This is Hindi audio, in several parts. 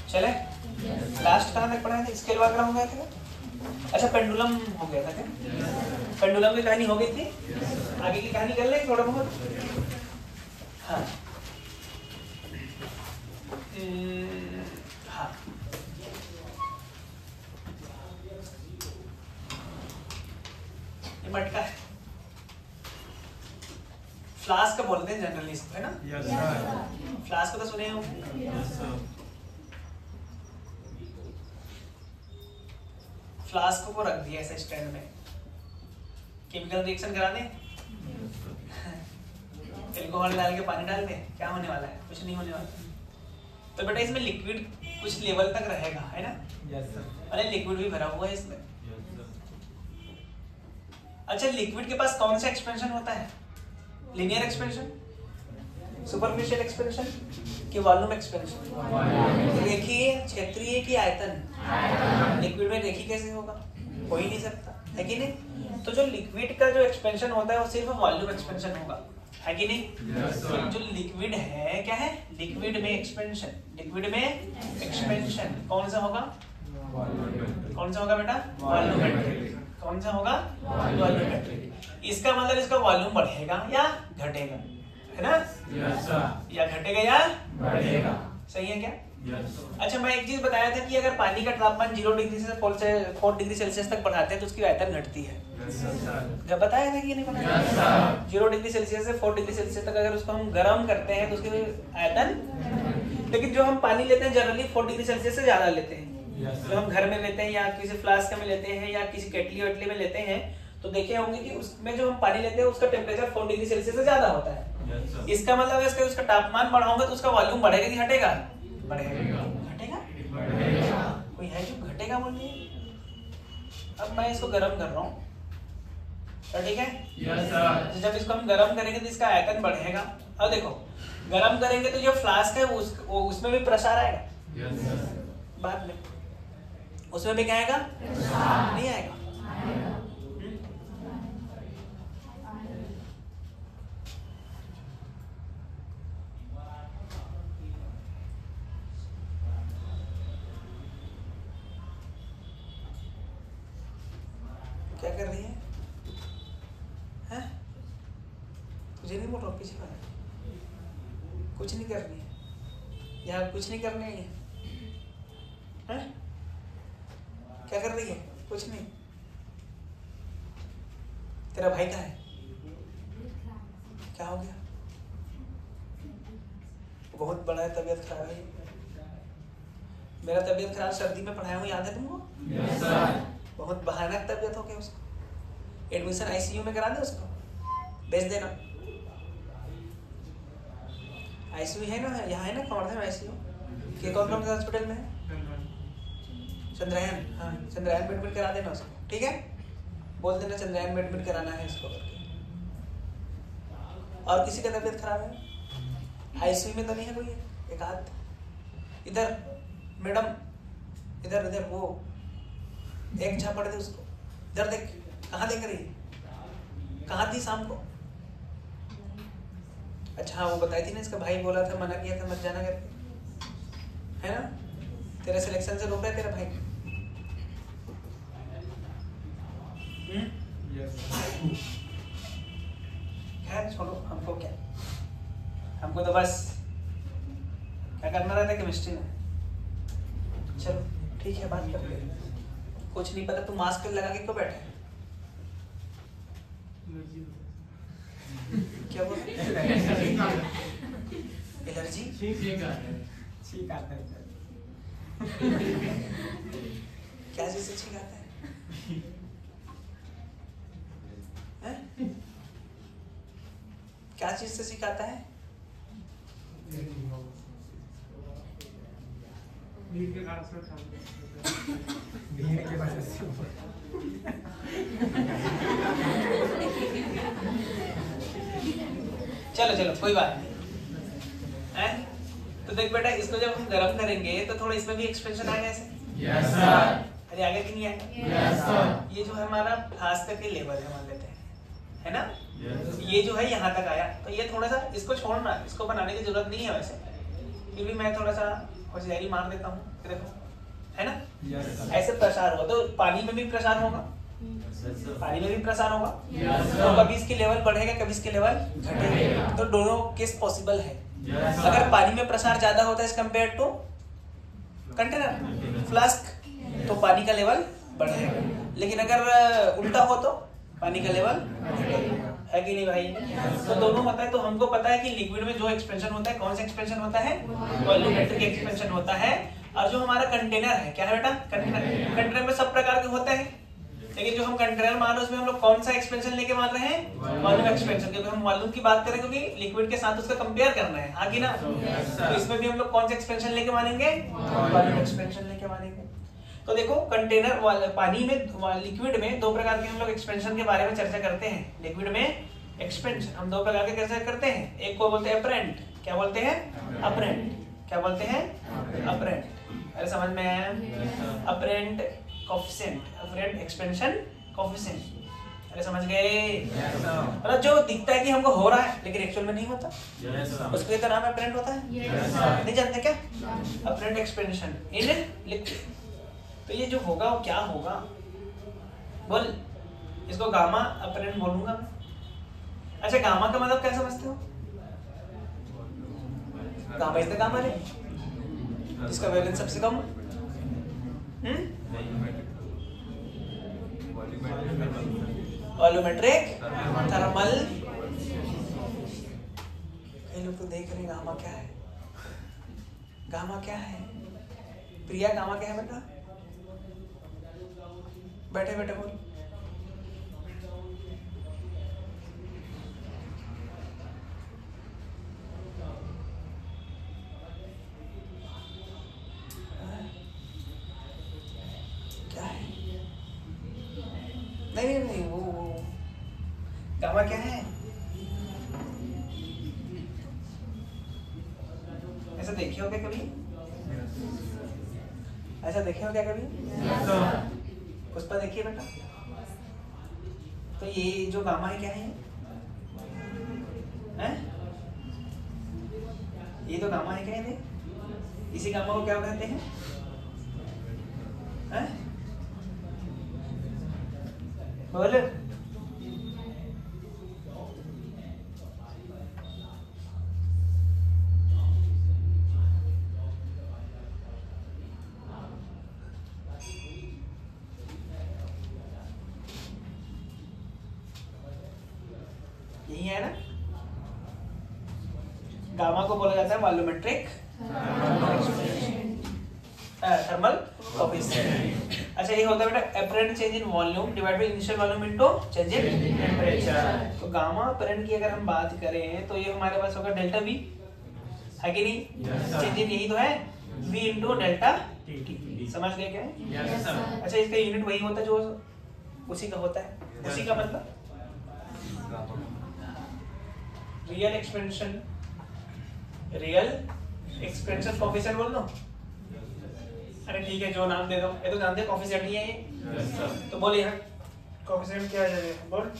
चले लास्ट कहाँ तक पढ़ाए थे? स्केल वगैरह हो गया था? अच्छा पेंडुलम हो गया था क्या? पेंडुलम की कहानी हो गई थी। आगे की कहानी कर लेंगे थोड़ा बहुत। हाँ हाँ ये मटका है, फ्लास्क बोलते हैं जनरली इसको, है ना? Yes sir. फ्लास्क तो सुने होंगे। Yes sir. फ्लास्क को रख दिया ऐसे स्टैंड में, केमिकल रिएक्शन करा दें, एल्कोहल डाल के पानी डाल दें, क्या होने वाला है? कुछ नहीं होने वाला। तो बेटा इसमें लिक्विड कुछ लेवल तक रहेगा, है ना? Yes sir. अरे लिक्विड भी भरा हुआ है इसमें। Yes sir. अच्छा लिक्विड के पास कौन सा एक्सपेंशन होता है? लीनियर एक्सपेंशन, सुपरफिशियल एक्सपेंशन कि वॉल्यूम एक्सपेंशन? रेखीय, क्षेत्रीय कि आयतन? लिक्विड में रेखीय कैसे होगा? हो ही नहीं सकता, है कि नहीं? तो जो लिक्विड का जो एक्सपेंशन होता है वो सिर्फ वॉल्यूम एक्सपेंशन होगा, है कि नहीं? Yes sir. जो लिक्विड है क्या है? लिक्विड में एक्सपेंशन, लिक्विड में एक्सपेंशन कौन सा होगा? कौन सा होगा बेटा? वॉल्यूमेट्रिक। कौन सा होगा? वॉल्यूमेट्रिक। इसका मतलब इसका वॉल्यूम बढ़ेगा या घटेगा, है ना? Yes sir. या घटेगा या बढ़ेगा। सही है क्या? Yes sir. अच्छा मैं एक चीज बताया था कि अगर पानी का तापमान 0 डिग्री से 4 डिग्री सेल्सियस तक बढ़ाते हैं तो उसकी आयतन घटती है। Yes sir. जब बताया था कि ये नहीं बताया? Yes sir. 0 डिग्री सेल्सियस से 4 डिग्री सेल्सियस तक अगर उसको हम गर्म करते हैं तो उसकी आयतन, लेकिन जो हम पानी लेते हैं जनरली 4 डिग्री सेल्सियस से ज्यादा लेते हैं। यस जो हम घर में लेते हैं या किसी फ्लास्क में लेते हैं या किसी केटली वेटली में लेते हैं तो देखे होंगे कि उसमें जो हम पानी लेते हैं उसका टेम्परेचर 4 डिग्री सेल्सियस से ज्यादा होता है। Yes sir. इसका मतलब है उसका तापमान बढ़ाऊंगा तो उसका वॉल्यूम बढ़ेगा कि घटेगा? बढ़ेगा। घटेगा? बढ़ेगा। कोई है जो घटेगा बोल रही है? अब मैं इसको गर्म कर रहा हूँ, तो ठीक है? Yes sir. जब इसको हम गर्म करेंगे तो इसका आयतन बढ़ेगा। अब देखो गर्म करेंगे तो जो फ्लास्क है उसमें भी प्रसार आएगा। Yes sir. बाद में उसमें भी क्या आएगा? नहीं आएगा। क्या कर रही है? हैं? तुझे नहीं बोल रहा पीछे वाला? कुछ नहीं कर रही है, यहाँ कुछ नहीं करने है। हैं? क्या कर रही है? कुछ नहीं। तेरा भाई कहाँ है? क्या हो गया? बहुत बड़ा है, तबीयत खराब है। मेरा तबीयत खराब सर्दी में पढ़ाया हूँ, याद है तुमको? Yes sir. बहुत भयानक तबीयत हो गया उसको। एडमिशन आईसीयू में करा दे, उसको भेज देना। आईसीयू है ना, यहाँ है ना कौन है आईसीयू के? कौन से हॉस्पिटल में है? चंद्रयान। हाँ चंद्रयान में एडमिट करा देना उसको, ठीक है? बोल देना चंद्रयान में एडमिट कराना है इसको करके। और किसी का तबीयत खराब है आईसीयू में तो नहीं है कोई? एक आध इधर मैडम, इधर इधर वो एक झापड़ दे उसको। इधर देख, कहाँ देख रही है? कहाँ थी शाम को? अच्छा हाँ वो बताई थी ना, इसका भाई बोला था, मना किया था मत जाना करके, है ना? तेरे सिलेक्शन से रोक रहा है तेरा भाई। खैर छोड़ो, हमको क्या, हमको तो बस क्या करना रहता है केमिस्ट्री में। चलो ठीक है, बात करते हैं। कुछ नहीं पता, तू मास्क लगा के क्यों बैठा है? क्या बोल रहे? एलर्जी? ठीक आता है। क्या चीज से छींक आता है? हैं? क्या चीज से छींक आता है? चलो चलो कोई बात नहीं है। तो देख बेटा, इसको जब हम गर्म करेंगे तो थोड़ा इसमें भी एक्सपेंशन आएगा ऐसे। Yes sir. अरे आगे कि नहीं आएगा? Yes sir. ये जो हमारा फ्लास्क के लेवल है मान लेते हैं, है ना? यस। ये जो है यहाँ तक आया, तो ये थोड़ा सा इसको छोड़ना, इसको बनाने की जरूरत नहीं है वैसे, फिर भी मैं थोड़ा सा कुछ जहरी मार देता हूँ, देखो है ना, Yes, sir. ऐसे प्रसार होगा। तो पानी में भी प्रसार होगा, पानी में भी प्रसार होगा। Yes, sir. तो कभी इसकी लेवल बढ़ेगा, कभी इसकी लेवल घटेगा। तो दोनों केस पॉसिबल है। Yes, sir. अगर पानी में प्रसार ज्यादा होता है as compared to container flask, तो पानी का लेवल बढ़ेगा। लेकिन अगर उल्टा हो तो पानी का लेवल है कि नहीं भाई? तो दोनों होता है। तो हमको पता है कि लिक्विड में जो एक्सपेंशन होता है, कौन सा एक्सपेंशन होता है? वॉल्यूमेट्रिक एक्सपेंशन होता है। और जो हमारा कंटेनर है, क्या है बेटा? कंटेनर। कंटेनर में सब प्रकार के होते हैं, लेकिन जो हम कंटेनर मान रहे हैं उसमें हम लोग कौन सा एक्सपेंशन लेके मान रहे हैं? Volume expansion. क्योंकि हम वॉल्यूम की बात करें, क्योंकि लिक्विड के साथ उसका कंपेयर करना है, हाँ कि ना? तो इसमें भी हम लोग कौन सा एक्सपेंशन लेके मानेंगे? वॉल्यूम एक्सपेंशन लेके मानेंगे। तो देखो, कंटेनर पानी में, लिक्विड में दो प्रकार के हम लोग एक्सपेंशन के बारे में चर्चा करते हैं। लिक्विड में एक्सपेंशन हम दो प्रकार के कैसे करते हैं? एक को बोलते हैं अपरेंट। क्या बोलते हैं? अपरेंट। क्या बोलते हैं? अपरेंट। अरे समझ में आया? Apparent coefficient, apparent expansion coefficient. अरे समझ गए? मतलब जो दिखता है कि हमको हो रहा है लेकिन एक्चुअल में नहीं होता, उसके तो नाम अपरेंट होता है। नहीं जानते क्या? Apparent expansion in liquid. तो ये जो होगा वो क्या होगा? बोल, इसको गामा अपरेंट बोलूंगा मैं। अच्छा, गामा का मतलब क्या समझते हो? Gamma is the gamma ray, जिसका वेवलेंथ सबसे कम। Volumetric, thermal. कई लोग तो देख रहे हैं गामा क्या है। गामा क्या है? प्रिया, गामा क्या है बेटा? बैठे बैठे बोल। क्या है? नहीं नहीं नहीं, वो गामा क्या है? ऐसा देखे हो क्या कभी? ऐसा देखे हो क्या कभी? पुष्पा देखिए बेटा। तो ये जो गामा है क्या है? हैं? ये तो गामा है क्या है? इसी गामा को क्या कहते हैं? हैं? बोल। यही है ना? गामा को बोला जाता है वॉल्यूमेट्रिक थर्मल कोफिशिएंट। अच्छा, ये होता है बेटा apparent change in volume divided by initial volume into change in temperature. तो गामा अपरेंट की अगर हम बात करें तो ये हमारे पास होगा डेल्टा वी, है कि नहीं? चेंज इन यही तो है, वी इनटू डेल्टा टी। समझ गए क्या है? अच्छा, इसका यूनिट वही होता है जो उसी का होता है। उसी का मतलब real expansion, real expansion coefficient बोल दो। अरे ठीक है, जो नाम दे दो। ये तो जानते हैं कोफिशिएंट ही है ये। तो बोल यहाँ कोफिशिएंट क्या है? बोल।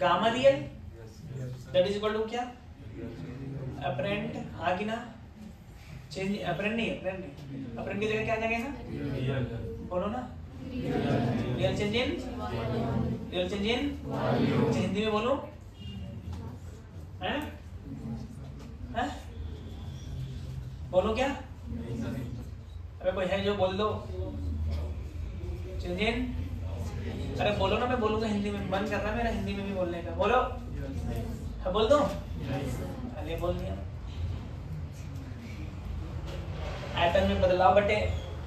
Gamma real that is equal to क्या? अपरेंट, हाँ कि ना? चेंज अपरेंट नहीं, अपरेंट की जगह क्या आ जाएगा यहाँ? बोलो ना। Real change in, real change in. अच्छा, हिंदी में बोलो। हैं? हैं? बोलो क्या? अरे कोई है जो बोल दो। Change in. अरे बोलो ना, मैं बोलूंगा हिंदी में। मन कर रहा है मेरा हिंदी में भी बोलने का। बोलो। हाँ, बोल दो। अरे बोल दिया। आयतन में बदलाव बटे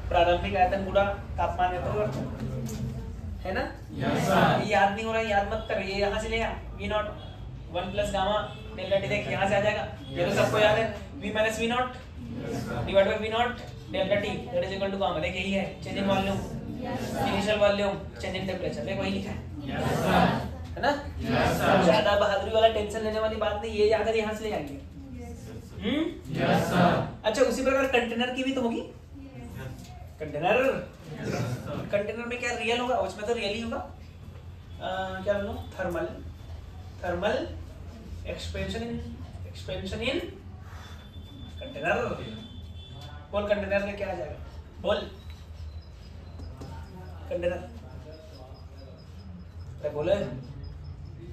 प्रारंभिक आयतन गुणा तापमान में परिवर्तन, है ना? ये याद नहीं हो रहा, याद मत कर। ये यहाँ से ले आ, V naught 1 plus gamma delta T. देख यहाँ से आ जाएगा, ये तो सबको याद है। V minus V naught divide by V naught delta T that is equal to gamma. देख यही है, change in volume, initial volume, change in temperature. देख वही लिखा है ना? ज्यादा बहादुरी वाला टेंशन लेने वाली बात नहीं, ये याद है, यहाँ से ले आएंगे। अच्छा, उसी प्रकार कंटेनर की भी तो होगी। कंटेनर, कंटेनर में क्या रियल होगा? उसमें तो रियल ही होगा। क्या बोलो? Thermal, thermal expansion in expansion in container. बोल कंटेनर में क्या आ जाएगा, बोल कंटेनर, अरे बोले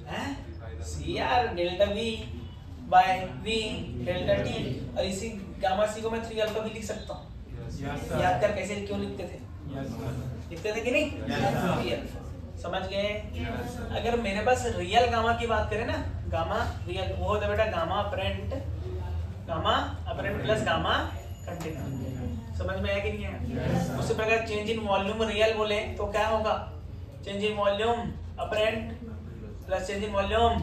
हैं C R delta V by V delta T, और इसी गामा सी को मैं 3 अल्फा भी लिख सकता हूँ। याद कर कैसे क्यों लिखते थे, लिखते थे कि नहीं? समझ गए? अगर मेरे पास रियल गामा की बात करें ना, गामा रियल वो होता है बेटा gamma apparent plus gamma container. समझ में आया कि नहीं आया? उसी प्रकार चेंज इन वॉल्यूम रियल बोले तो क्या होगा, change in volume apparent plus change in volume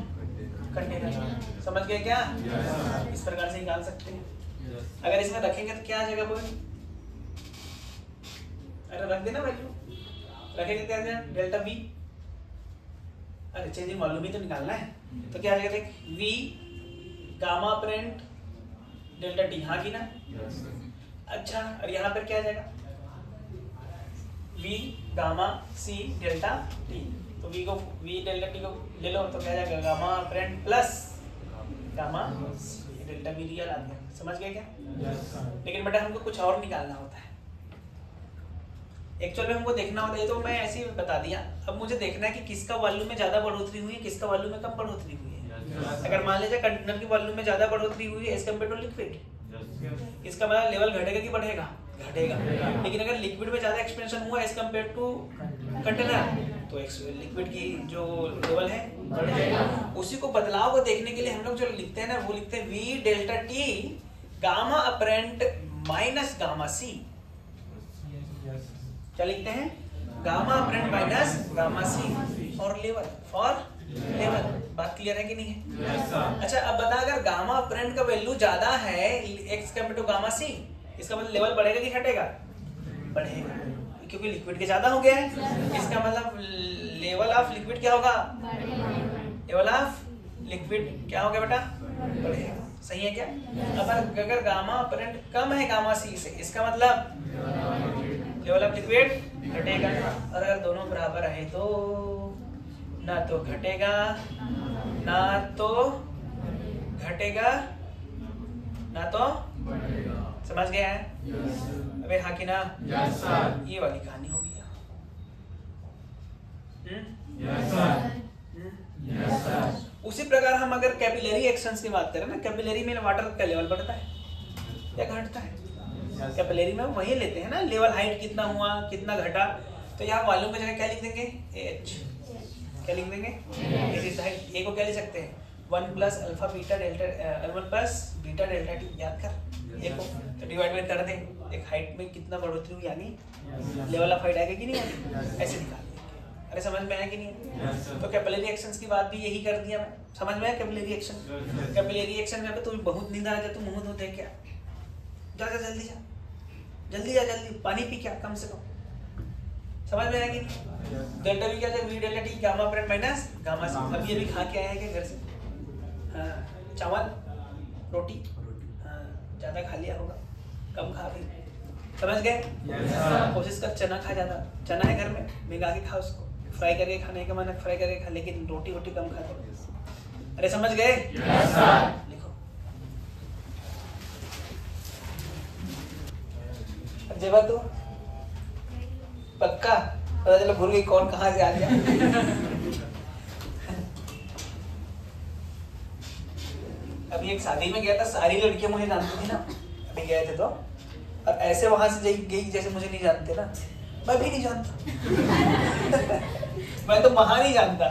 container. समझ गए क्या? इस प्रकार से निकाल सकते हैं। अगर इसमें रखेंगे तो क्या आ जाएगा बोल, अरे रख देना वैल्यू, रखेंगे क्या जाएगा डेल्टा वी, अरे चेंज इन वॉल्यूम ही तो निकालना है, तो क्या आ जाएगा देख V gamma apparent delta T, हाँ की ना? अच्छा, और यहाँ पर क्या आ जाएगा V gamma C delta T, तो वी डेल्टा टी को ले लो तो क्या आ जाएगा gamma apparent plus gamma delta V real आ गया। समझ गए क्या? लेकिन बेटा हमको कुछ और निकालना होता है, एक्चुअल में हमको देखना होता है, तो मैं ऐसे ही बता दिया। अब मुझे देखना है कि किसका वॉल्यूम में ज्यादा बढ़ोतरी हुई है, किसका वॉल्यूम में कम बढ़ोतरी हुई है। अगर मान लीजिए कंटेनर की वॉल्यूम में ज्यादा बढ़ोतरी हुई है एज कम्पेयर टू लिक्विड, इसका मतलब लेवल घटेगा कि बढ़ेगा? घटेगा। लेकिन अगर लिक्विड में ज्यादा एक्सपेंशन हुआ एज कम्पेयर टू कंटेनर तो लिक्विड की जो लेवल है बढ़ेगा। उसी को बदलाव को देखने के लिए हम लोग जो लिखते हैं ना, वो लिखते हैं V delta T gamma apparent minus gamma C. क्या लिखते हैं? Gamma apparent minus gamma C for level, बात क्लियर है कि नहीं है? अच्छा, अब बता, अगर गामा अपरेंट का वैल्यू ज्यादा है एक्स कंपेयर टू गामा सी, इसका मतलब लेवल बढ़ेगा कि घटेगा? बढ़ेगा, क्योंकि लिक्विड के ज्यादा हो गया है। इसका मतलब लेवल ऑफ लिक्विड क्या होगा? लेवल ऑफ लिक्विड क्या होगा बेटा? बढ़ेगा। सही है क्या? अब अगर गामा अपरेंट कम है गामा सी से, इसका मतलब लेवल ऑफ लिक्विड घटेगा, और अगर दोनों बराबर है तो ना तो घटेगा ना तो घटेगा ना तो समझ गया है? अबे हाँ कि ना? ये वाली कहानी हो गई। उसी प्रकार हम अगर कैपिलरी एक्शंस की बात करें ना, कैपिलरी में वाटर का लेवल बढ़ता है या घटता है? कैपिलरी में वही लेते हैं ना, लेवल हाइट कितना हुआ कितना घटा, तो यहाँ वॉल्यूम की जगह क्या लिख देंगे? एच। क्या लिख देंगे? ए को क्या लिख सकते हैं? 1 plus alpha beta delta 1 plus beta delta T. याद कर ए को तो डिवाइड कर दे, एक हाइट में कितना बढ़ोतरी हुई यानी लेवल ऑफ हाइट आएगा कि नहीं आएगी? ऐसे निकाल देंगे। अरे समझ में आया कि नहीं? तो कैपिलरी एक्शंस की बात भी यही कर दिया मैं। समझ में आया कैपिलरी एक्शन? कैपिलरी एक्शन में तो बहुत नींद आ जाए तो मुंह धोते क्या? जा जल्दी जा, जल्दी पानी पी क्या कम से कम। समझ में आया कि नहीं? डेल्टा वी क्या है? V delta T gamma apparent minus gamma C. अभी अभी खा के आए हैं क्या घर से? हाँ, चावल रोटी, हाँ ज्यादा खा लिया होगा, कम खा भी। समझ गए? कोशिश कर चना खा, ज्यादा चना है घर में भिगा के खा, उसको फ्राई करके खाने का मन है फ्राई करके खा, लेकिन रोटी कम खा दो। अरे समझ गए? लिखो जेबा तो पक्का पता चलो भूल गई कौन कहाँ से आ गया। अभी एक शादी में गया था, सारी लड़कियां मुझे जानती थी ना, अभी गए थे तो, और ऐसे वहां से गई जैसे मुझे नहीं जानते ना, मैं भी नहीं जानता। मैं तो वहां नहीं जानता।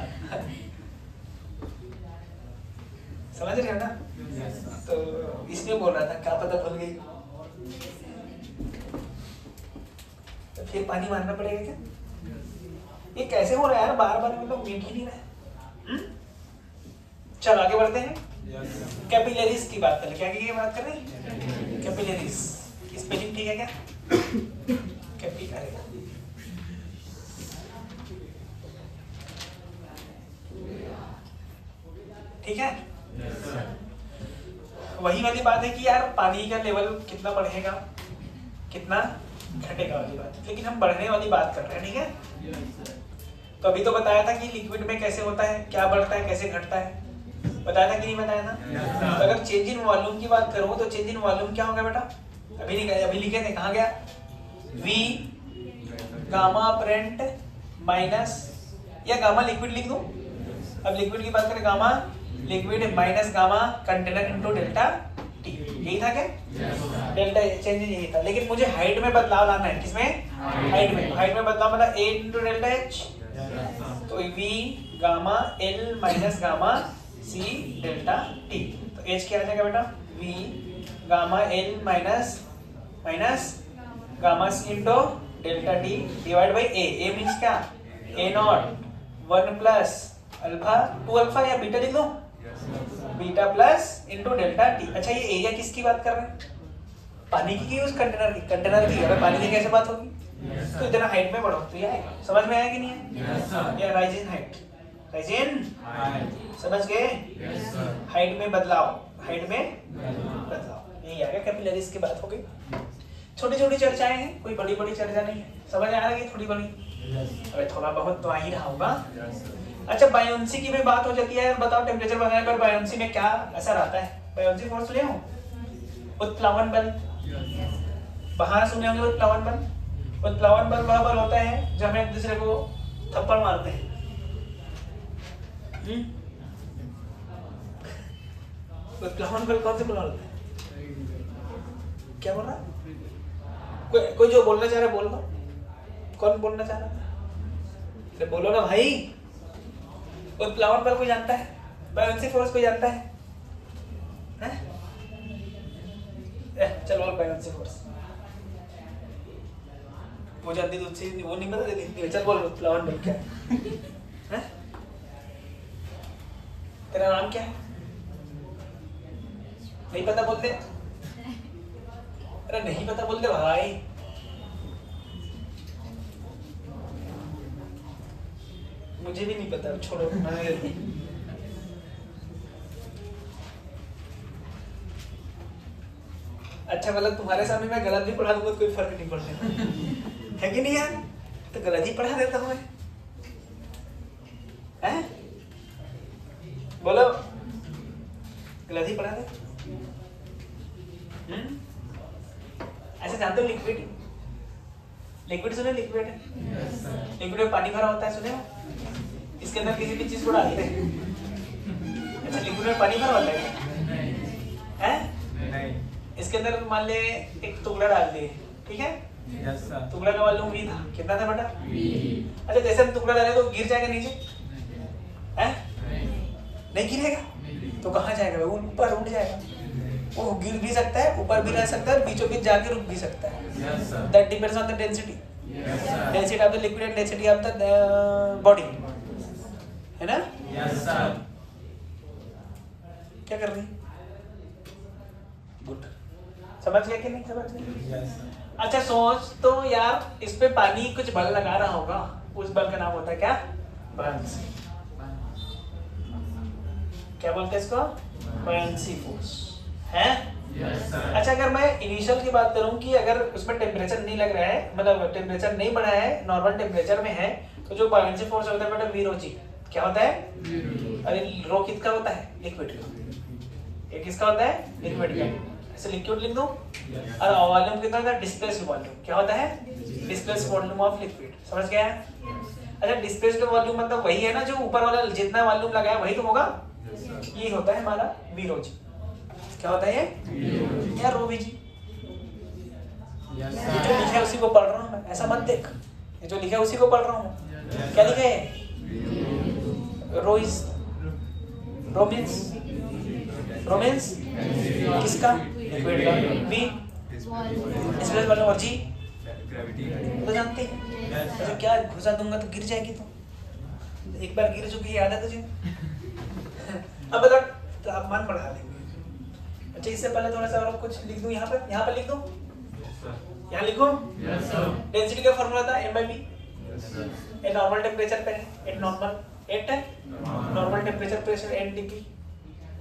समझ रहे हो ना? तो इसलिए बोल रहा था क्या पता भूल गई, तो फिर पानी मारना पड़ेगा क्या? ये कैसे हो रहा है यार, बार बार मतलब मीट ही नहीं रहा है। चलो आगे बढ़ते हैं। कैपिलरीज की बात करें। क्या की बात कर रहे हैं? कैपिलरीज। स्पेलिंग ठीक है क्या? कैपिलरी। ठीक है? वही वाली बात है कि यार पानी का लेवल कितना बढ़ेगा कितना घटेगा वाली बात, लेकिन हम बढ़ने वाली बात कर रहे हैं। ठीक है? तो अभी तो बताया था कि लिक्विड में कैसे होता है, क्या बढ़ता है कैसे घटता है। बताया था कि नहीं बताया था? तो अगर चेंज इन वॉल्यूम की बात करूं तो चेंज इन वॉल्यूम क्या होगा बेटा? अभी नहीं, अभी लिखे थे, कहाँ गया? V गामा अपरेंट माइनस, या गामा लिक्विड लिख दूं? अब लिक्विड की बात करें, gamma liquid minus gamma container into delta T, यही था क्या? डेल्टा चेंज यही था, लेकिन मुझे हाइट में बदलाव लाना है। किसमें? हाइट में। हाइट में बदलाव मतलब A इनटू डेल्टा H, तो V gamma L minus gamma C delta T, तो H क्या आ जाएगा बेटा? V gamma L minus gamma C into delta T divide by A। A means क्या? A not 1 plus alpha 2 alpha या बीटा लिख दो, beta plus into delta T. अच्छा ये एरिया किसकी बात कर रहे हैं? पानी की उस कंटेनर की? कंटेनर की। अगर पानी की कैसे बात होगी? तो इतना हाइट में बढ़ोतरी आएगा। समझ में आया कि नहीं है? या rise in height, rise in, समझ गए? हाइट में बदलाव, हाइट में बदलाव, यही आ गया। कैपिलरीज की बात हो गई। छोटी छोटी चर्चाएं हैं, कोई बड़ी बड़ी चर्चा नहीं है। समझ आ रही है? थोड़ी बड़ी, अरे थोड़ा बहुत तो आ ही रहा होगा। अच्छा बायोन्सी की भी बात हो जाती है। बताओ टेम्परेचर बढ़ाने पर बायोन्सी में क्या असर आता है? बायोन्सी फोर्स सुने हो? उत्प्लावन बल, बाहर सुने होंगे उत्प्लावन बल। उत्प्लावन बल वह बल होता है जब हम एक दूसरे को थप्पड़ मारते हैं। उत्प्लावन बल कौन से बल होता है? क्या बोल रहा? कोई जो बोलना चाह रहा है बोल दो। कौन बोलना चाह रहा है? बोलो ना भाई। उत्प्लावन बल कोई जानता है? बायोन्सी फोर्स कोई जानता है? चलो बायोन्सी फोर्स वो जानती तो उससे वो नहीं पता देती। चल बोल उत्प्लावन बल क्या है? तेरा नाम क्या है? नहीं पता बोलते? अरे नहीं पता बोलते भाई। मुझे भी नहीं पता, छोड़ो। अच्छा मतलब तुम्हारे सामने मैं गलत भी पढ़ा दूंगा तो कोई फर्क नहीं पड़ता है कि नहीं यार? तो गलत ही पढ़ा देता हूँ मैं, हैं? बोलो, गलत ही पढ़ा दे। ऐसे जानते हो लिक्विड? लिक्विड सुने? लिक्विड लिक्विड में पानी भरा होता है, सुने हो? इसके अंदर किसी भी चीज को डालते हैं। अच्छा लिक्विड में पानी भरा होता है? हैं? इसके अंदर मान ले एक टुकड़ा डाल दिए, ठीक है? टुकड़ा का वॉल्यूम V था। कितना था बेटा? अच्छा जैसे हम टुकड़ा डाले तो गिर जाएगा नीचे? हैं? नहीं गिरेगा तो कहाँ जाएगा? वो ऊपर उठ जाएगा। वो गिर भी सकता है, ऊपर भी रह सकता है, बीचों बीच जाके रुक भी सकता है। That depends on the density, density of the liquid and density of the body, है ना? क्या कर रही है? गुड। समझ गया कि नहीं समझ गया? अच्छा सोच तो यार, इस पे पानी कुछ बल लगा रहा होगा, उस बल का नाम होता है क्या? बायोन्सी। क्या बोलते हैं इसको? बायोन्सी फोर्स है। अच्छा अगर मैं इनिशियल की बात करूं कि अगर उसमें टेम्परेचर नहीं लग रहा है, मतलब टेम्परेचर नहीं बढ़ा है, नॉर्मल टेम्परेचर में है, तो जो बायोन्सी फोर्स होता है बेटा वी रो जी। क्या होता है? अरे रो किसका होता है? लिक्विड का। ये किसका होता है? लिक्विड का। ऐसे लिक्विड लिख दो। और वॉल्यूम कितना होता है? Displaced volume. क्या होता है? Displaced volume of liquid. समझ गया? अच्छा डिस्प्लेस्ड वॉल्यूम मतलब वही है ना जो ऊपर वाला जितना वॉल्यूम लगाया वही तो होगा। ये होता है हमारा वी रो जी। क्या होता है ये? क्या रो वी जी? जो लिखा है उसी को पढ़ रहा हूँ मैं, ऐसा मत देख। ये जो लिखा है उसी को पढ़ रहा हूँ। क्या लिखा है? रो इज रोमेंस किसका? लिक्विड का। वी डिस्प्लेस्ड वॉल्यूम और जी तो जानते हैं। अच्छा क्या घुसा दूंगा तो गिर जाएगी? तो एक बार गिर चुकी है, याद है तुझे? अब बता तापमान बढ़ा देंगे। अच्छा इससे पहले थोड़ा सा और कुछ लिख दूं यहाँ पर लिख दूं? यहाँ लिखो। डेंसिटी का फॉर्मूला था m/v। ये नॉर्मल टेम्परेचर पे है, eight normal temperature pressure NTP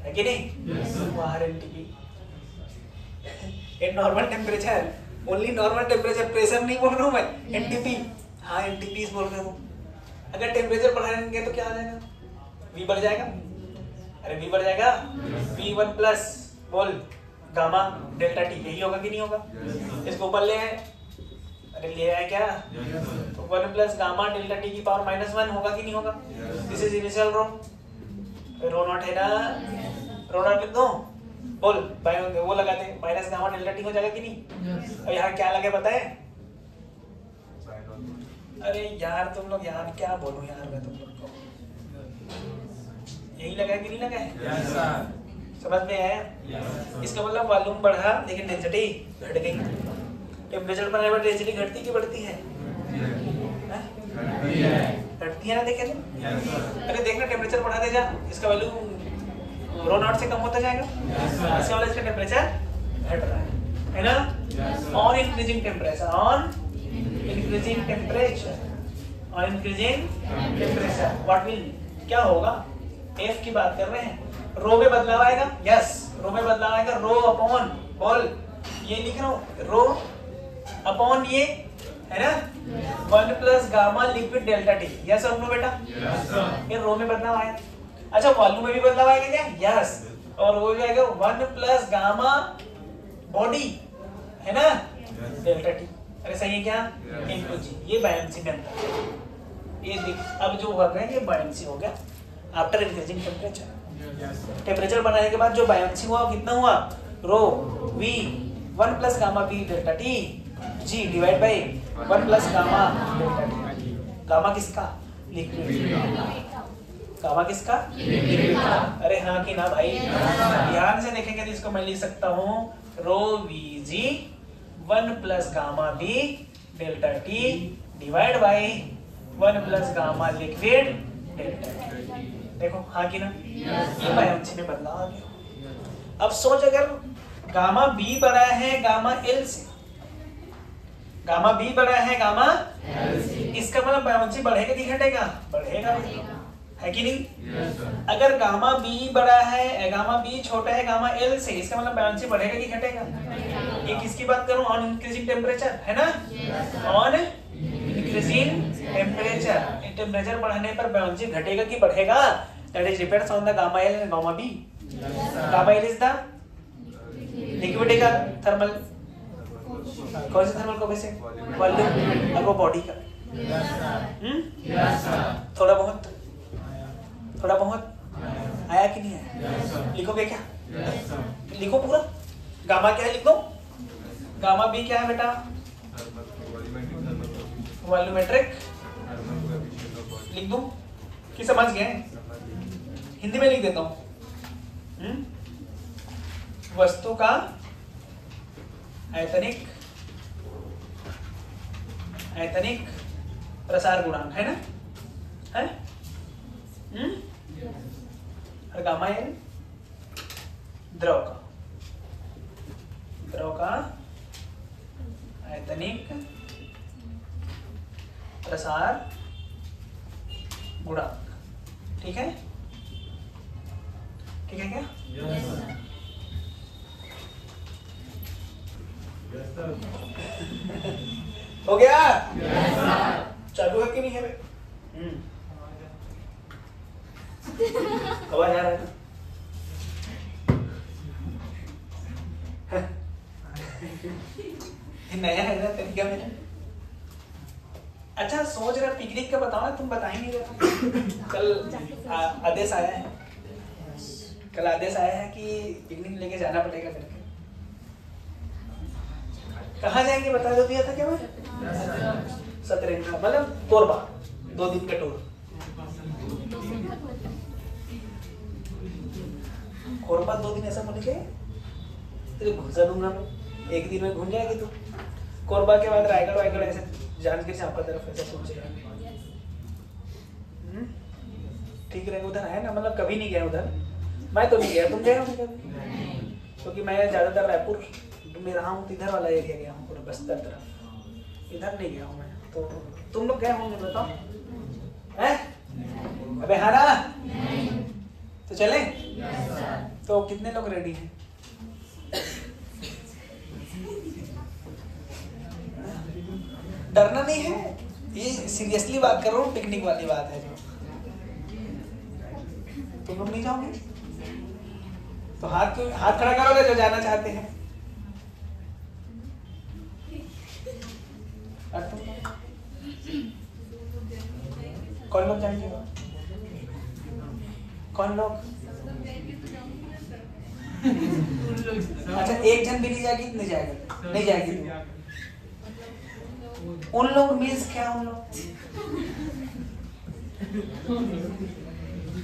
है कि नहीं? बाहर NTP eight normal temperature, only normal temperature, pressure नहीं बोल रहा हूँ मैं, NTP। हाँ NTP बोल रहे हो। अगर टेम्परेचर बढ़ाएंगे तो क्या आ जाएगा? V बढ़ जाएगा। अरे v बढ़ जाएगा, v1 प्लस बोल गामा डेल्टा टी, यही होगा कि नहीं होगा? इसको ऊपर ले आए, अरे ले आए क्या? तो 1 प्लस गामा डेल्टा टी की पावर -1 होगा कि नहीं होगा? This is initial rho, rho naught है ना, रो नॉट लिख दो, बोल वो लगा दे, माइनस गामा डेल्टा टी हो जाएगा कि नहीं? और यहाँ क्या लगे पता है? अरे यार तुम लोग यार क्या बोलूं यार मैं तुम लोग को, यही लगा है कि नहीं लगा है? Yes sir. समझ में आया? इसका मतलब वॉल्यूम बढ़ा लेकिन डेंसिटी घट गई। टेम्परेचर बढ़ने पर डेंसिटी घटती कि बढ़ती है? घटती है ना, देखे तुम? अरे देखना टेम्परेचर बढ़ा दे जा, इसका वैल्यू रो नॉट से कम होता जाएगा, इसका मतलब इसका टेम्परेचर घट रहा है ना? On increasing temperature, on increasing temperature, on increasing temperature what will, क्या होगा? एफ की बात कर रहे हैं, रो में बदलाव आएगा, यस रो में बदलाव आएगा, रो अपॉन बोल, ये लिख रहा हूं, रो अपॉन ये है ना 1 plus gamma liquid delta T, yes और नो बेटा? Yes sir. ये रो में बदलाव आया। अच्छा वॉल्यूम में भी बदलाव आएगा क्या? यस, और वो जाएगा 1 प्लस गामा बॉडी है ना डेल्टा टी, अरे सही है क्या? इनटू जी, ये बायनेंसी में अंतर है। ये देख अब जो हुआ है ये बायनेंसी हो गया आफ्टर इंक्रीजिंग टेम्परेचर। टेम्परेचर बढ़ाने के बाद जो बायनेंसी हुआ कितना हुआ? रो v 1 plus gamma v delta T G divide by 1 plus gamma delta T. Gamma किसका? लिक्विड। गामा किसका? लिक्विड। अरे हाँ कि ना भाई? ध्यान से देखेंगे तो इसको मैं लिख सकता हूँ rho V G 1 plus gamma v delta T divide by 1 plus gamma liquid delta T. देखो हाँ कि ना? ये बायनेंसी में बदलाव आ गया। अब सोच अगर गामा बी बड़ा है गामा एल से, गामा बी बड़ा है गामा एल से, इसका मतलब बायनेंसी बढ़ेगा कि घटेगा? बढ़ेगा, है कि नहीं? अगर गामा बी बड़ा है, गामा बी छोटा है गामा एल से, इसका मतलब बायनेंसी बढ़ेगा कि घटेगा? ये किसकी बात करूं? ऑन इंक्रीजिंग टेम्परेचर है ना, ऑन इंक्रीजिंग टेम्परेचर, टेम्परेचर बढ़ने पर बायनेंसी घटेगा कि बढ़ेगा? That is depends on the gamma L and gamma B. Gamma L is the liquid का थर्मल, कौन सा थर्मल कोएफिशिएंट? वॉल्यूम, और वो बॉडी का। थोड़ा बहुत, थोड़ा बहुत आया कि नहीं आया? लिखोगे क्या? लिखो पूरा। गामा क्या है लिख दो, गामा बी क्या है बेटा? वॉल्यूमेट्रिक लिख दूं कि समझ गए? हिंदी में लिख देता हूं, वस्तु का आयतनिक प्रसार गुणांक है ना, है? और गामा एल द्रव का आयतनिक प्रसार गुणांक। ठीक है? ठीक है क्या? Yes sir. हो गया? Yes sir. चालू है कि नहीं है बे? आवाज आ रहा है ना? नया है ना तरीका मेरा। अच्छा सोच रहा पिकनिक का बताओ ना, तुम बता ही नहीं रहे। कल आदेश आया है, कल आदेश आया है कि पिकनिक लेके जाना पड़ेगा करके। कहाँ जाएंगे बता दो, दिया था क्या मैं? सतरंगा मतलब कोरबा, 2 दिन का टूर। कोरबा 2 दिन ऐसा बोले के तेरे घुसा दूंगा मैं, 1 दिन में घूम जाएगी तू। कोरबा के बाद रायगढ़ वायगढ़ ऐसे जान चांपा तरफ ऐसा सोच रहा है। ठीक रहेगा, उधर है ना, मतलब कभी नहीं गया उधर। मैं तो नहीं गया, तुम गए हो कभी? क्योंकि मैं ज्यादातर रायपुर में रहा हूँ, इधर वाला एरिया गया हूँ, पूरा बस्तर तरफ, इधर नहीं गया हूँ मैं। तो तुम लोग गए होंगे बताओ, हैं? अबे हाँ ना? तो चले? तो कितने लोग रेडी हैं? डरना नहीं है, ये सीरियसली बात कर रहा हूँ, पिकनिक वाली बात है। तुम लोग नहीं जाओगे? तो हाथ खड़ा करोगे जो जाना चाहते हैं। कौन लोग जाएंगे? कौन लोग? अच्छा, एक जन भी नहीं जाएगी? नहीं जाएगा, नहीं जाएगी तो उन लोग मीन्स क्या? उन लोग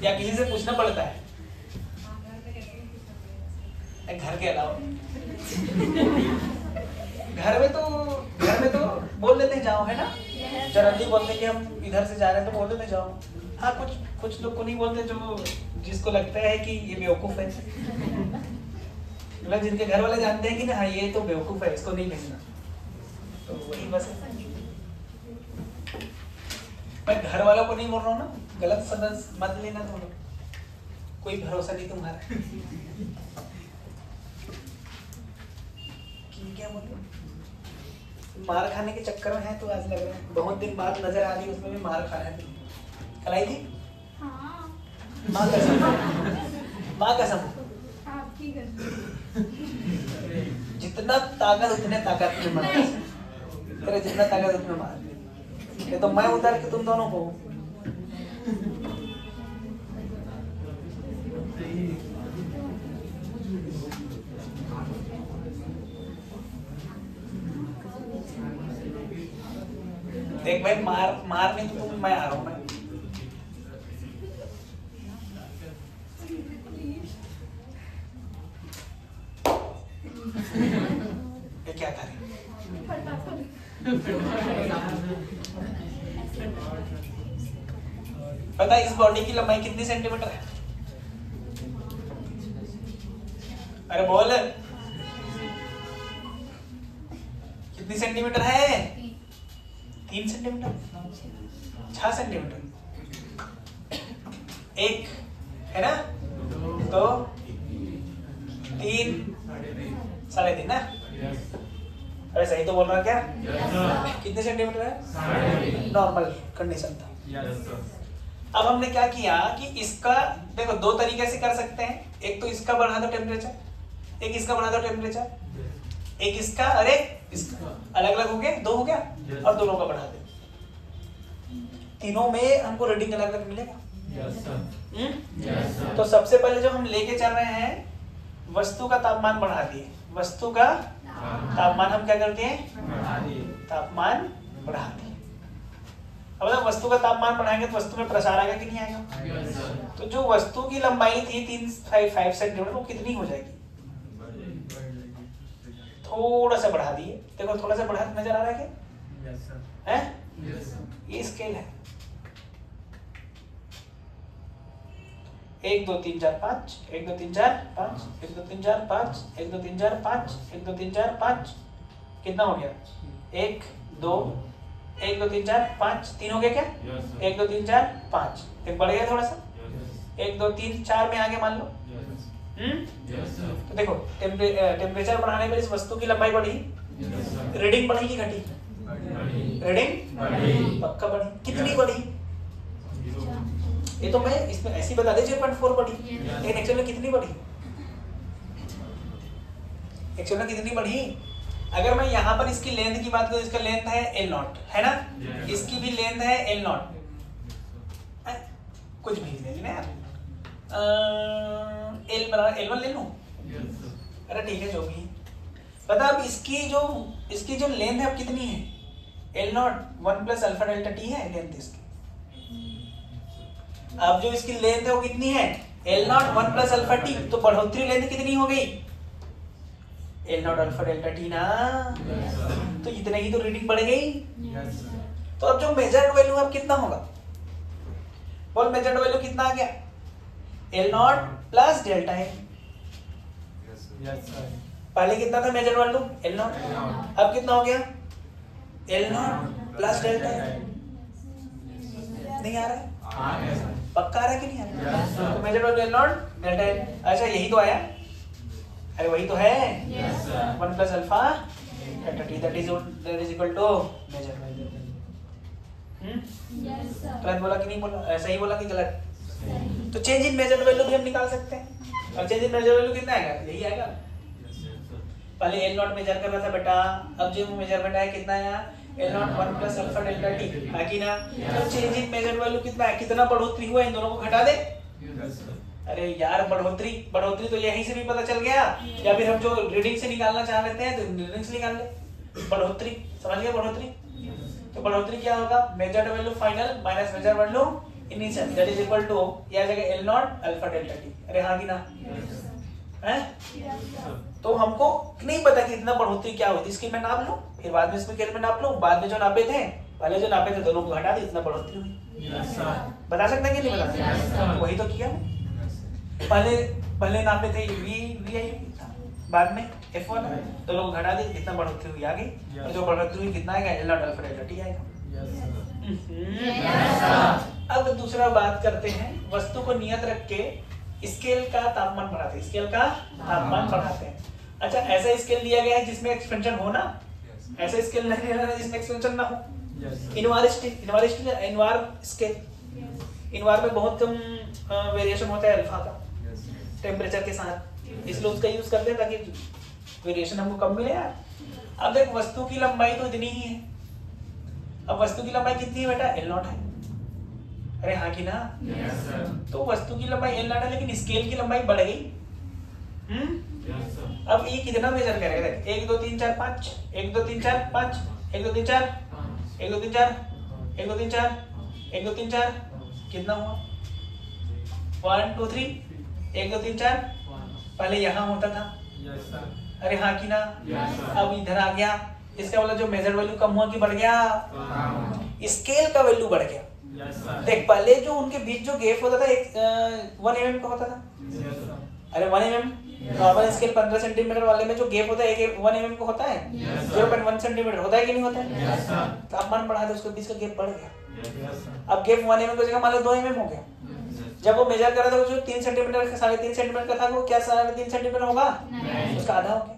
या किसी से पूछना पड़ता है? घर के अलावा घर में तो बोल देते हैं जाओ, है ना? जनरली बोलते हैं कि हम इधर से जा रहे हैं तो बोल देते हैं जाओ। हाँ, कुछ लोग को नहीं बोलते, जो जिसको लगता है कि ये बेवकूफ है, मतलब जिनके घर वाले जानते हैं कि ना हाँ ये तो बेवकूफ है, इसको नहीं भेजना, तो वही बस है। मैं घर वालों को नहीं बोल रहा हूँ ना, गलत समझ मत लेना तुम लोग, कोई भरोसा नहीं तुम्हारा। क्या बोलूं, मार खाने के चक्कर में है तो आज लग रहा है बहुत दिन बाद नजर आ रही, उसमें भी मार खा रहे थे। खलाई थी? हाँ। माँ कसम आपकी जितना ताकत उतने ताकत में मार, तेरे जितना ताकत उतने मार। ये तो मैं उतार के तुम दोनों को। देख भाई, मार नहीं तो मैं आ रहा हूँ। मैं ये क्या करें? पता है इस बॉडी की लंबाई कितनी सेंटीमीटर है? अरे बोल, कितनी सेंटीमीटर है? 3 सेंटीमीटर, 6 सेंटीमीटर, एक है ना? तो 3, 3.5 ना? अरे सही तो बोल रहा क्या? कितने सेंटीमीटर है? नॉर्मल कंडीशन था। अब हमने क्या किया कि इसका देखो 2 तरीके से कर सकते हैं। एक तो इसका बढ़ा दो टेम्परेचर, एक इसका बढ़ा दो टेम्परेचर, एक इसका और एक इसका, अलग अलग हो गए, 2 हो गया, और दोनों का बढ़ा दे। तीनों में हमको रीडिंग अलग अलग मिलेगा। तो सबसे पहले जो हम लेके चल रहे हैं, वस्तु का तापमान बढ़ा दिए। वस्तु का तापमान हम क्या करते हैं? तापमान बढ़ा दिए। अब मतलब वस्तु का तापमान बढ़ाएंगे तो वस्तु में प्रसार आएगा कि नहीं आएगा? तो जो वस्तु की लंबाई थी 3.5 सेंटीमीटर, वो कितनी हो जाएगी? थोड़ा सा बढ़ा दिए। देखो थोड़ा सा बढ़ा नजर आ रहा है क्या? है ये स्केल है। 1 2 3 4 5, 1 2 3 4 5, 1 2 3 4 5, 1 2 3 4 5, 1 2 3 4 5, कितना हो गया? 1 2 1 2 3 4 5, 3 हो गया क्या? 1 2 3 4 5, एक बढ़ गया थोड़ा सा। 1 2 3 4 में आगे मान लो। तो देखो टेम्परेचर बढ़ाने पर इस वस्तु की लंबाई बढ़ी, रीडिंग बढ़ी कि घटी? रीडिंग पक्का बढ़ी। कितनी बढ़ी? ये तो मैं इसमें ऐसी बता दे 0.4 बढ़ी, लेकिन एक्चुअल में कितनी बढ़ी? एक्चुअल में कितनी बढ़ी? अगर मैं यहाँ पर इसकी लेंथ की बात करूँ, इसका लेंथ है L0, है ना? इसकी भी लेंथ है L0, कुछ भी ले लेना यार, L1 ले लूं? अरे ठीक है, जो भी पता। अब इसकी जो लेंथ है अब कितनी है? L0 1 plus alpha delta T है लेंथ इसकी। अब जो इसकी लेंथ है वो कितनी है? L0 1 plus alpha T. तो बढ़ोतरी लेंथ कितनी हो गई? L0 अल्फा डेल्टा टी ना। तो इतने ही तो रीडिंग बढ़ गई। तो अब जो मेजर्ड वैल्यू अब कितना होगा? बोल, मेजर्ड वैल्यू कितना आ गया? L0 प्लस डेल्टा है। पहले कितना था मेजर्ड वैल्यू? L0। अब कितना हो गया? L0 प्लस डेल्टा है। नहीं आ रहा है? पक्का आ रहा है कि नहीं आ रहा? तो मेजर्ड वैल्यू L0 डेल्टा है। अच्छा यही तो आया, अरे वही तो है। 1 plus alpha delta T that is equal to measured value. गलत बोला कि नहीं बोला? ऐसा ही बोला कि गलत? तो चेंज इन मेजर्ड वैल्यू भी हम निकाल सकते हैं। अब चेंज इन मेजर वैल्यू कितना आएगा, यही आएगा। पहले एल नॉट मेजर कर रहा था बेटा, अब जो मेजरमेंट आया कितना आया, L not 1 plus alpha delta T, है कि ना। तो चेंज इन मेजर वैल्यू कितना है, कितना बढ़ोतरी हुआ, इन दोनों को घटा दे। अरे यार बढ़ोतरी तो यहीं से भी पता चल गया, या फिर हम जो रीडिंग से निकालना चाह लेते हैं तो रीडिंग से निकाल ले। बढ़ोतरी समझ गए, बढ़ोतरी तो बढ़ोतरी क्या होगा, measured value final minus measure value initial that is equal to ये आ जाएगा L naught alpha delta T. अरे हाँ कि ना है। तो हमको नहीं पता कि इतना बढ़ोतरी क्या होती, इसकी मैं नाप लूं, फिर बाद में इसमें स्केल में नाप लूं, बाद में जो नापे थे पहले जो नापे थे दोनों को घटा दे, इतना बढ़ोतरी हुई। बता सकते हैं कि नहीं बता सकते, वही तो किया। पहले नापे थे वी आई था, बाद में F1 दोनों को घटा दे, इतना बढ़ोतरी हुई आ गई। और जो बढ़ोतरी हुई कितना आएगा, L naught alpha delta T आएगा। अब दूसरा बात करते हैं, वस्तु को नियत रख के स्केल का तापमान बढ़ाते हैं, स्केल का तापमान बढ़ाते हैं। अच्छा ऐसा स्केल दिया गया है जिसमें एक्सपेंशन हो ना, ऐसा स्केल नहीं दिया गया जिसमें एक्सपेंशन ना हो। इनवार स्केल, इनवार में बहुत कम वेरिएशन होता है अल्फा का टेम्परेचर के साथ, इसलिए उसका यूज करते हैं ताकि वेरिएशन हमको कम मिले यार। अब देख वस्तु की लंबाई तो इतनी ही है, अब वस्तु की लंबाई कितनी है बेटा, एल नॉट है। अरे हाँ कि ना। तो वस्तु की लंबाई एल नॉट है लेकिन स्केल की लंबाई बढ़ गई। अब ये कितना मेजर करेगा, देख 1 2 3 4 5 1 2 3 4 5 1 2 3 4 1 2 3 4 1 2 3 4 1 2 3 4 कितना हुआ 1 2 3 1 2 3 4 पहले यहाँ होता था। अरे हाँ कि ना। अब इधर आ गया, इसका मतलब जो मेजर वैल्यू कम हुआ कि बढ़ गया, स्केल का वैल्यू बढ़ गया। देख पहले जो उनके बीच जो गैप होता था 1 mm का होता था। अरे 1 mm नॉर्मल स्केल 15 सेंटीमीटर वाले में जो गैप होता है 1 mm का होता है, 0.1 सेंटीमीटर होता है कि नहीं होता है। तापमान बढ़ा दे उसके बीच का गैप बढ़ गया। अब गैप 1 mm की जगह मान लो 2 mm हो गया। जब वो मेजर कर रहा था जो 3 सेंटीमीटर का 3.5 सेंटीमीटर का था वो क्या 3.5 सेंटीमीटर होगा, उसका आधा हो गया।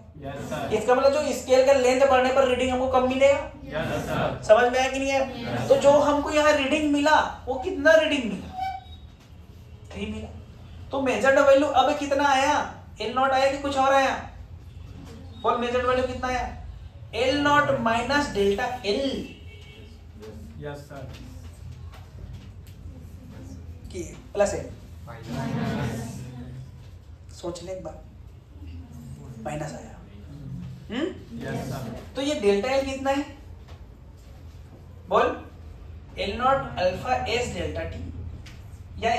इसका मतलब जो स्केल का लेंथ बढ़ने पर रीडिंग हमको कम मिलेगा। समझ में आया कि नहीं है। तो जो हमको यहाँ रीडिंग मिला वो कितना रीडिंग मिला, 3 मिला। तो मेजर्ड वैल्यू अब कितना आया, एल नॉट आया कि कुछ और आया, बोल मेजर्ड वैल्यू कितना आया, L not minus delta L की प्लस एल। सोच ले एक बार, माइनस आया। तो ये डेल्टा एल कितना है, बोल L naught alpha S delta T, या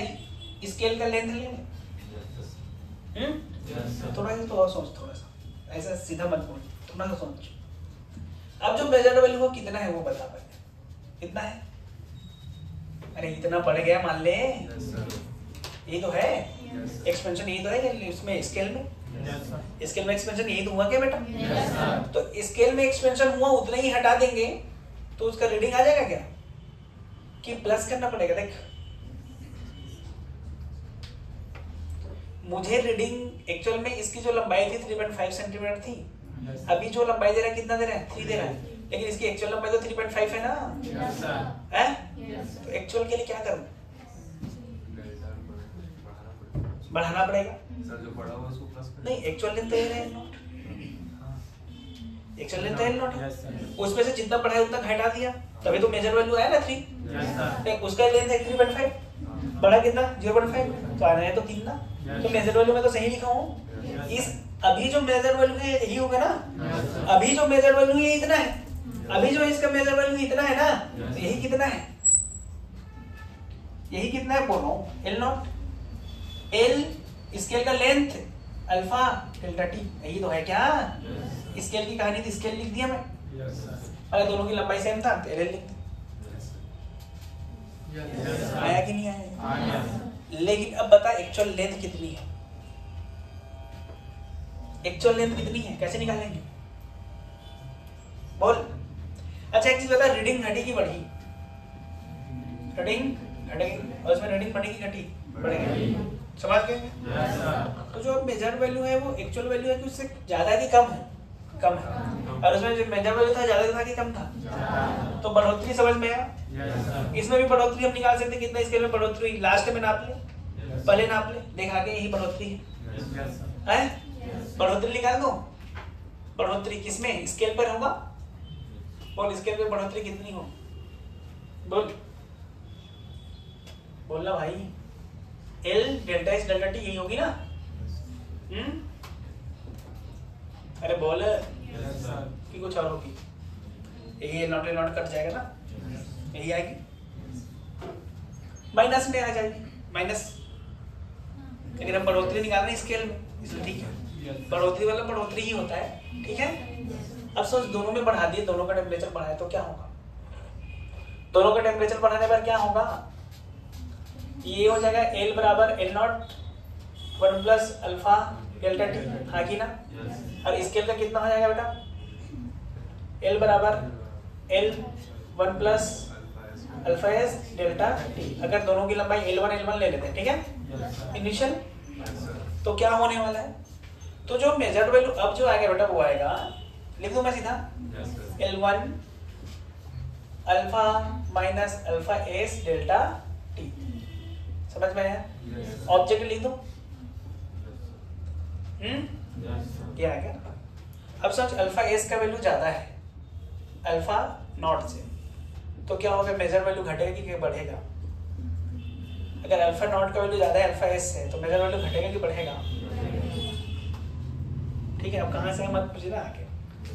स्केल का लेंथ ले। थोड़ा सा तो और सोच, थोड़ा सा ऐसा सीधा मत बोल, थोड़ा सा सोच। अब जो मेजर्ड वैल्यू वो कितना है वो बता पहले, कितना है। अरे इतना बढ़ गया मान ले, ये तो है एक्सपेंशन, ये तो है इसमें स्केल में, स्केल में एक्सपेंशन यही तो हुआ क्या बेटा। तो स्केल में एक्सपेंशन हुआ उतना ही हटा देंगे तो उसका रीडिंग आ जाएगा क्या, कि प्लस करना पड़ेगा। देख मुझे रीडिंग एक्चुअल में इसकी जो लंबाई थी 3.5 सेंटीमीटर थी, अभी जो लंबाई दे रहा है कितना दे रहा है, 3 दे रहा है, लेकिन इसकी एक्चुअल लंबाई तो 3.5 है ना। है तो एक्चुअल के लिए क्या करूं, बढ़ाना पड़ेगा। सर जो पढ़ा हुआ उसको प्लस कर, नहीं एक्चुअल लेंथ तो ये है नोट, एक्चुअल लेंथ तो ये नोट है, उसमें से जितना बढ़ाया उतना घटा दिया, तभी तो मेजर वैल्यू आया ना 3। उसका लेंथ है 3.5, बढ़ा कितना 0.5, तो आना है तो 3 ना। तो मेजर वैल्यू में तो सही लिखा हूँ। इस अभी जो मेजर वैल्यू है यही होगा ना, अभी जो मेजर वैल्यू है इतना है, अभी जो इसका मेजर वैल्यू इतना है ना, तो यही कितना है, यही कितना है बोल रहा हूँ, एल नॉट एल स्केल का लेंथ अल्फा डेल्टा टी, यही तो है क्या। स्केल की कहानी थी, स्केल लिख दिया मैं, अगर दोनों की लंबाई सेम था तो एल लिख दिया। आया कि नहीं आया। लेकिन अब बता एक्चुअल लेंथ कितनी है, एक्चुअल लेंथ कितनी है कैसे निकालेंगे बोल। अच्छा एक चीज बता, रीडिंग घटी की बढ़ी, रीडिंग घटेगी और इसमें रीडिंग बढ़ेगी घटी बढ़ेगी, समझ गए। तो जो मेजर वैल्यू है वो एक्चुअल वैल्यू है कि उससे ज्यादा की कम है, कम है, और उसमें जो मेजर वैल्यू था ज्यादा था कि कम था, तो बढ़ोतरी समझ में आया। इसमें भी बढ़ोतरी हम निकाल सकते हैं, कितना स्केल में बढ़ोतरी हुई लास्ट में नाप ले, पहले नाप ले, देखा के यही बढ़ोतरी है। है? बढ़ोतरी निकाल दो। बढ़ोतरी किसमें? स्केल पर होगा। बोल स्केल पे बढ़ोतरी कितनी हो? बोल बोलना भाई। L delta S delta T यही होगी ना? अरे बोल कि कुछ और होगी? यही नॉट कट जाएगा ना, यही आएगी, माइनस में आ जाएगी माइनस। लेकिन हम बढ़ोतरी निकाल रहे हैं स्केल में, इसलिए ठीक है। बढ़ोतरी वाला बढ़ोतरी ही होता है, ठीक है। अब सोच दोनों में बढ़ा दिए, दोनों का टेम्परेचर बढ़ाए तो क्या होगा? दोनों का टेम्परेचर बढ़ाने पर क्या होगा? ये हो जाएगा एल बराबर L not 1 plus alpha delta T, हाँ की ना? और स्केल का कितना हो जाएगा बेटा? एल बराबर L 1 plus alpha S delta T. अगर दोनों की लंबाई L1 ले लेते हैं, ठीक है, इनिशियल, तो क्या होने वाला है? तो जो मेजर्ड वैल्यू अब जो आएगा बेटा वो आएगा, लिख दूं मैं सीधा, L1 alpha minus alpha S delta T. समझ में आया? ऑब्जेक्ट लिख दो। क्या आएगा? अब सोच अल्फा एस का वैल्यू ज्यादा है अल्फा नॉट से, तो क्या होगा? मेजर वैल्यू घटेगा कि बढ़ेगा? अगर अल्फा नॉट का वैल्यू ज्यादा है अल्फा एस से, तो मेजर वैल्यू घटेगा कि बढ़ेगा? ठीक है। अब कहाँ से मत पूछना, आके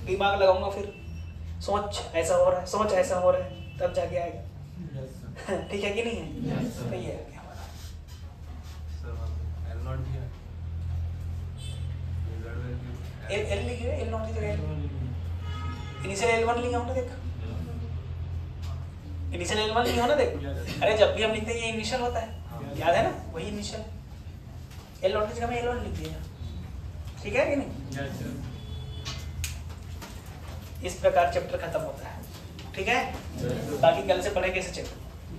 दिमाग लगाऊंगा फिर। सोच ऐसा हो रहा है, सोच ऐसा हो रहा है, तब जाके आएगा। ठीक है कि नहीं है? तो ये है हमारा। एल लिखे, एल नॉट की जगह इनिशियल L1 लिखा हूं ना, देख इनिशियल L1 लिखा हो ना, देख। अरे जब भी हम लिखते हैं ये इनिशियल होता है, याद है ना? वही इनिशियल, एल नॉट की जगह में L1 लिख दिया, ठीक है कि नहीं? इस प्रकार चैप्टर खत्म होता है, ठीक है। बाकी कल से पढ़े कैसे चैप्टर।